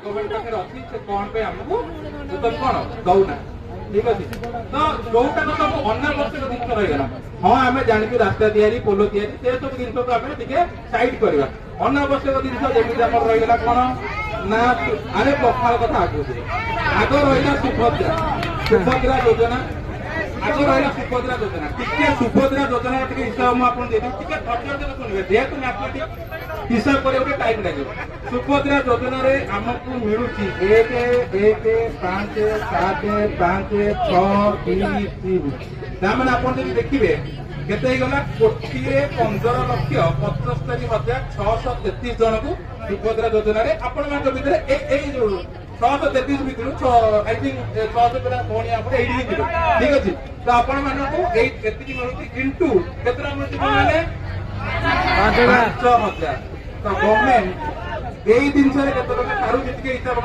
government पाखे अच्छी से कौन पे हमको तुम कौन दौना ठीक अच्छे तो जोटा तो सब अनावश्यक जिन रहीगला हाँ आम जानी रास्ता तैयारी पोल तैयारी से सब जिन को आम सैड करवा अनावश्यक जिन जमी रहीगला कौन ना अरे पखाल कथा आगे आग रहा सुभद्रा सुभद्रा योजना आग रहा सुभद्रा योजना टिके सुभद्रा योजना टे हिसाब मुझे टे धैर्य शुणे जेहेतु मैथमेटिक्स हिसाब करने टाइम लगे सुभद्रा योजना आमको मिलूँ 1 1 5 7 5 6 2 3 मैंने आप देखिए केते गला 1,15,75,633 जन को सुभद्रा योजना आपण मान भितर 633 भितर आई थिंक 600 भौणी आप ठीक अच्छे तो आपण मानक मिलूँ इंटू केतरा मिलूँ 5,000 तो गवर्नमेंट यही जिनस हिसाब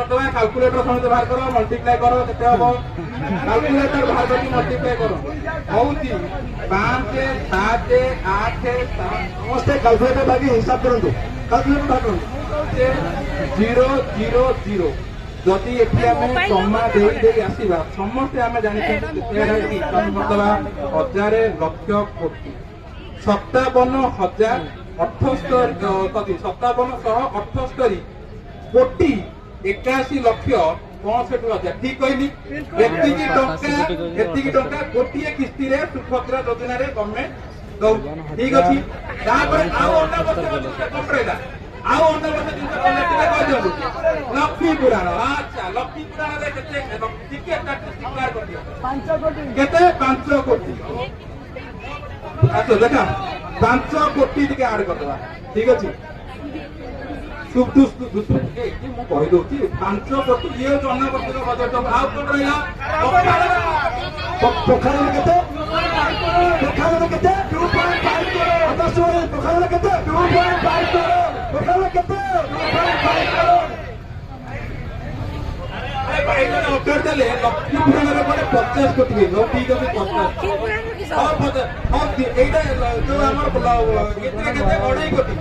करदे काल्कुलेटर सहित बाहर कर मल्टीप्लाई कर काल्कुलेटर बाहर कर मल्टीप्लाई कर हूँ 5 7 8 समस्त काल्कुलेटर बाकी हिसाब करूँ काल्कुलेटर बाहर करूँ 0 0 0 जदि एटी आम कमा दे आसवा समस्ते आम जानते 1,000 लक्ष कोटी 57,000 57,178 कोटी 81 लक्ष 65,000 ठीक कहली एतिकी टंका गोटे किस्ती रे सुभद्रा योजना रे गवर्नमेंट दौ ठीक अछि तापर आउ अनावश्यक कम रहला आउ अनावश्यक जिन लक्ष्मी पुराण अच्छा लक्ष्मी पुराण रे केते टिके स्टैटिस्टिक बार कर दियो 5 कोटी केते 5 कोटी अच्छा देखा 5 कोटी टिके ऐड कर देबा ठीक अछि शुभ दुष्ट मु कहि दोची 5 कोटी ये अनावश्यक बजट आउ कोन रहला पोखरा केते 2.5 करोड़ आता सोरे पोखरा केते 2.5 करोड़ पोखरा केते 2.5 करोड़ अरे भाई ने ऑर्डर देले लक्ष्मी पुराण रे 50 कोटी नो ठीक अछि 50 और एटा जो हमर केते केते बढाई कोटी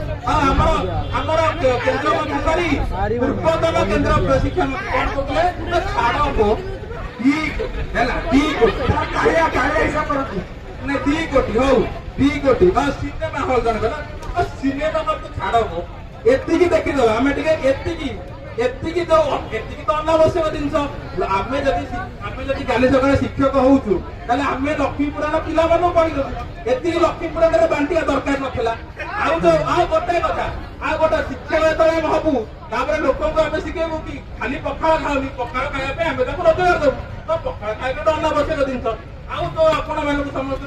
हमर केंद्र मंत्री पूर्वतन केंद्र शिक्षा मंत्री कोन कहले छाड़ो को ठीक हैला ठीक काया काया हिसाब करती ने 2 कोटी हो 2 कोटी बस सिनेमा हॉल जन गला सिनेमा हॉल तो छाड़ो को एतिकी देखि दो हमें टिके एतिकी तो अनावश्यक जिनस आमे जदि काली सकाळे शिक्षक होउछु ताले आमे लक्ष्मी पुराण पिला मानो पढिलो एतिकी लक्ष्मी पुराण रे बांटिया दरकार नथिला आ गोटे कथा आ गोटे शिक्षक जेतले हबु तापर लोकन को आमे शिखेबु कि खाली पखाळ खाउनी पखाळ खाया पे आमे ताको रोजगार दबु तो पखाळ खाइले तो अनावश्यक जिनस आउ तो आपण मानको समस्त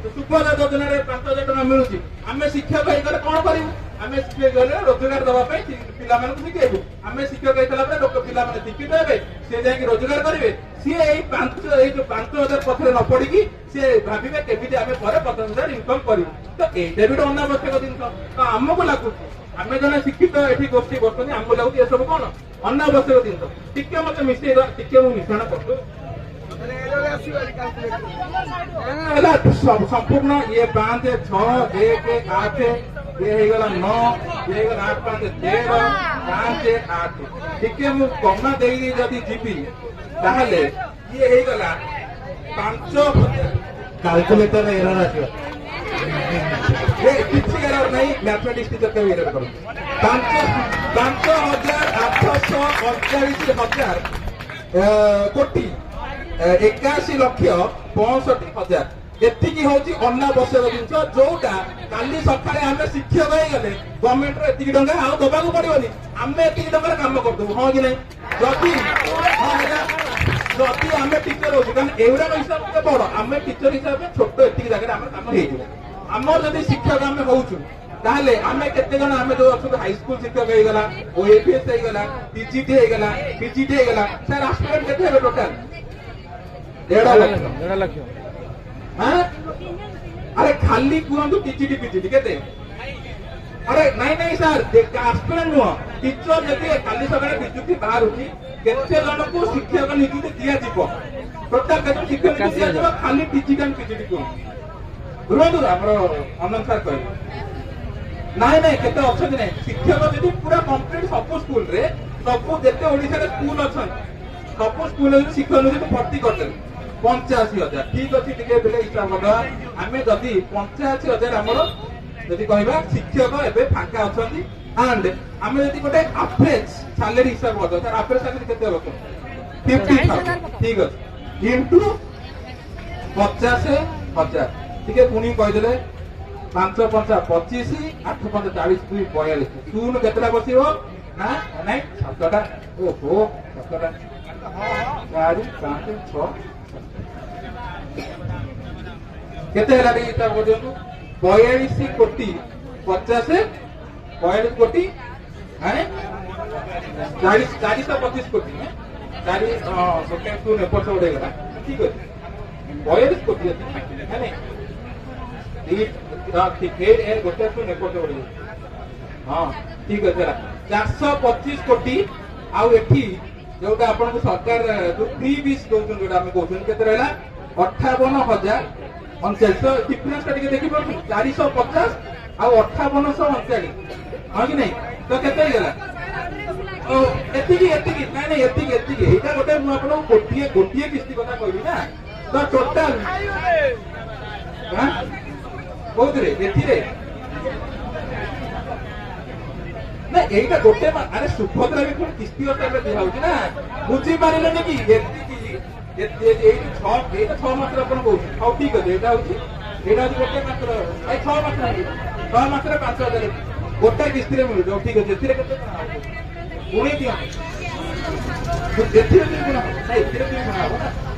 सुभद्रा योजना रे 5,000 टका मिलुची आमे शिक्षक हेकर कोन करिवु आमे शिक्षक गले रोजगार दबा पे पिला मानको शिखेबु आमे शिक्षक हेतला पे लोक पिला माने शिक्षित हेबे से जाय कि रोजगार करिवे सी एई 5,000 पथरे न पड़ी कि से भाबिबे केबिते आमे पर 15,000 इनकम करिवु तो एटा भी अनावश्यक जिनस तो हमको लागु आमे जने शिक्षित एठी गोष्ठी बसनी हमको लागु ए सब कोन अनावश्यक जिनस टिके मते मिसे टिके मु मिश्रण करतो संपूर्ण ये 5 6 1 8 ये गला 9 ये गला 8 5 13 5 8 ठीक है मु कमा देई जदी जीपी ताहले ये हे गला 5,000 कैलकुलेटर एरर आछो ये किछि एरर नहीं मैथमेटिक्स टीचर के एरर करो 5,848,000 कोटी 81 लक्ष 65,000 एतिकी होची अनावश्यक जिनस जोटा काली सकाळे आमे शिक्षक होई गले गवर्नमेंट रे एतिकी टंका आ दबाकू पड़िबोनी आमे एतिकी टंका काम करदो हां कि नहीं जदि आमे टीचर होची कारण एवरा हिसाब के बड़ आमे टीचर हिसाब में छोट एतिकी जगह आमे काम हेइ जो हमर जदि शिक्षक आमे होउछु ताहले आमे केते जण आमे जो अछु हाई स्कूल शिक्षक हेइ गला ओएपीएस हेइ गला पीजीटी हेइ गला पीजीटी हेइ गला सर स्टूडेंट केते हेबे टोटल 1.5 लाख हाँ अरे खाली कहतु टीचीटी पीचीटी केते अरे नहीं सर एस्पिरेंट नुह टीचर जदि खाली सकाळे नियुक्ति बाहर होची केते जन को शिक्षक नियुक्ति दिया जीवो टोटल केते शिक्षक नियुक्ति दिया जीवो खाली टीचीटी एंड पीचीटी को रुहतु हमरो आनंद सर कहि नहीं केते अछि नहीं शिक्षक जदि पूरा कंप्लीट सब स्कूल रे ସବୁ ଯେତେ ଓଡ଼ିଶାରେ ସ୍କୁଲ ଅଛନ୍ତି ସବୁ ସ୍କୁଲରେ ଶିକ୍ଷକ ନିଯୁକ୍ତି ଭର୍ତ୍ତି କରିଦେଲେ 85,000 ଠିକ ଅଛି ଟିକେ ବେଲେ ହିସାବ କରିଦେବା ଆମେ ଯଦି 85,000 ଆମର ଯଦି କହିବା ଶିକ୍ଷକ ଏବେ ଫାଙ୍କା ଅଛନ୍ତି ଆଣ୍ଡ ଆମେ ଯଦି ଗୋଟେ ଆଭରେଜ ସାଲେରୀ ହିସାବ କରିଦେବା ତାର ଆଭରେଜ ସାଲେରୀ କେତେ ହବ 50,000 ଠିକ ଅଛି ଇଣ୍ଟୁ 50,000 ଟିକେ ପୁଣି କହିଦେଲେ 5 5 25 8 5 40 2 42 ଶୂନ କେତେଟା ବସିବ ନା ନାଇଁ 7ଟା ଓହୋ 7ଟା 4 5 6 କେତେ ହେଲା ଟିକେ ହିସାବ କରିଦିଅନ୍ତୁ 42 କୋଟି 50 42 କୋଟି 425 କୋଟି 4 ଗୋଟେ ଶୂନ ଏପଟ ସେପଟ ହେଇଗଲା ଠିକ ଅଛି 42 କୋଟି ଅଛି ଗୋଟେ ଶୂନ ଏପଟ ସେପଟ ହେଇଗଲା ହଁ ଠିକ ଅଛି ହେଲା 425 କୋଟି ଆଉ ଏଠି ଯୋଉଟା ଆପଣଙ୍କୁ ସରକାର ଯୋଉ ଫ୍ରି ବିସ୍ ଦଉଛନ୍ତି ଯୋଉଟା ଆମେ କହୁଛନ୍ତି କେତେ ରହିଲା 58,039 ତ ଡିଫରେନ୍ସ ଟା ଟିକେ ଦେଖିପାରୁଛନ୍ତି 450 ଆଉ 5839 ହଁ କି ନାଇଁ ତ କେତେ ହେଇଗଲା ଏତିକି ଏତିକି ନାଇଁ ନାଇଁ ଏତିକି ଏତିକି ଏଇଟା ଗୋଟେ ମୁଁ ଆପଣଙ୍କୁ ଗୋଟିଏ କିସ୍ତି କଥା କହିବି ନା ତ ଟୋଟାଲ କୋଉଥିରେ ଏଥିରେ ନା ଏଇଟା ଗୋଟେ ଆରେ ସୁଭଦ୍ରା ବି ପୁଣି କିସ୍ତି ହିସାବରେ ଦିଆ ହଉଛି ନା ବୁଝିପାରିଲେନି କି ଏତିକି ଏଇଟା 6 ମାସରେ ଆପଣ କହୁଛନ୍ତି ହଉ ଠିକ ଅଛି ଏଇଟା ହଉଛି ଗୋଟେ ମାସର 6 ମାସରେ 6 ମାସରେ 5,000 ଗୋଟେ କିସ୍ତିରେ ମିଳୁଛି ହଉ ଠିକ ଅଛି ଏଥିରେ କେତେ ପୁଣି ଦିଅ ଏଥିରେ ଦୁଇ ଗୁଣ ହବ ଏଥିରେ ଦୁଇ ଗୁଣ ହବ ନା